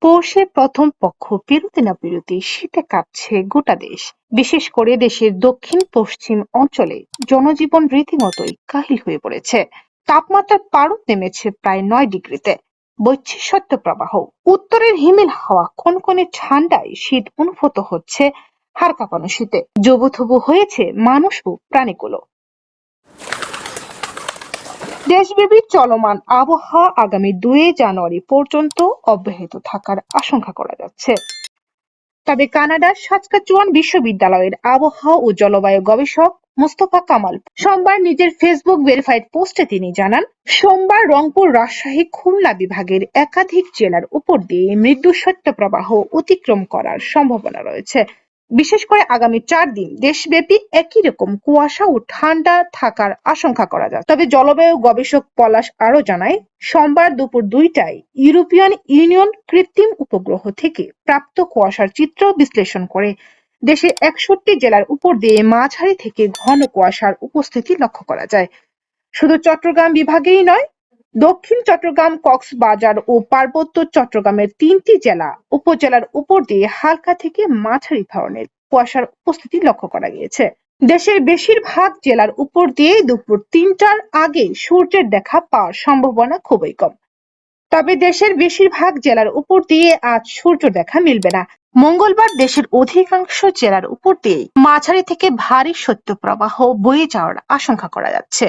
পৌষে প্রথম পক্ষ পেরোতে না পেরোতে শীতে কাঁপছে গোটা দেশ। বিশেষ করে দেশের দক্ষিণ পশ্চিম অঞ্চলে জনজীবন রীতিমতোই কাহিল হয়ে পড়েছে। তাপমাত্রার পারদ নেমেছে প্রায় 9 ডিগ্রিতে। বইছে শৈত্যপ্রবাহ। উত্তরের হিমেল হাওয়া কনকনে ঠান্ডায় শীত অনুভূত হচ্ছে। হাড় কাঁপানো শীতে জবুথবু হয়েছে মানুষ ও প্রাণীগুলো। দেশব্যাপী চলমান আবহাওয়া আগামী 2 জানুয়ারি পর্যন্ত অব্যাহত থাকার আশঙ্কা করা যাচ্ছে। তবে কানাডার সাসকাচুয়ান বিশ্ববিদ্যালয়ের আবহাওয়া ও জলবায়ু গবেষক মোস্তফা কামাল সোমবার নিজের ফেসবুক ভেরিফাইড পোস্টে তিনি জানান, সোমবার রংপুর, রাজশাহী, খুলনা বিভাগের একাধিক জেলার উপর দিয়ে মৃদু শৈত্যপ্রবাহ অতিক্রম করার সম্ভাবনা রয়েছে। বিশেষ করে আগামী 4 দিন দেশব্যাপী একই রকম কুয়াশা ও ঠান্ডা থাকার আশঙ্কা করা যায়। তবে জলবায়ু গবেষক পলাশ আরও জানায়, সোমবার দুপুর 2টায় ইউরোপিয়ান ইউনিয়ন কৃত্রিম উপগ্রহ থেকে প্রাপ্ত কুয়াশার চিত্র বিশ্লেষণ করে দেশের 61 জেলার উপর দিয়ে মাঝারি থেকে ঘন কুয়াশার উপস্থিতি লক্ষ্য করা যায়। শুধু চট্টগ্রাম বিভাগেই নয়, দক্ষিণ চট্টগ্রাম, কক্সবাজার ও পার্বত্য চট্টগ্রামের 3টি জেলা উপজেলার উপর দিয়ে হালকা থেকে মাঝারি ধরনের কুয়াশার উপস্থিতি লক্ষ্য করা গিয়েছে। দেশের বেশিরভাগ জেলার উপর দিয়ে দুপুর 3টার আগে সূর্যের দেখা পাওয়ার সম্ভাবনা খুবই কম। তবে দেশের বেশিরভাগ জেলার উপর দিয়ে আজ সূর্য দেখা মিলবে না। মঙ্গলবার দেশের অধিকাংশ জেলার উপর দিয়ে মাঝারি থেকে ভারী শৈত্যপ্রবাহ বয়ে যাওয়ার আশঙ্কা করা যাচ্ছে।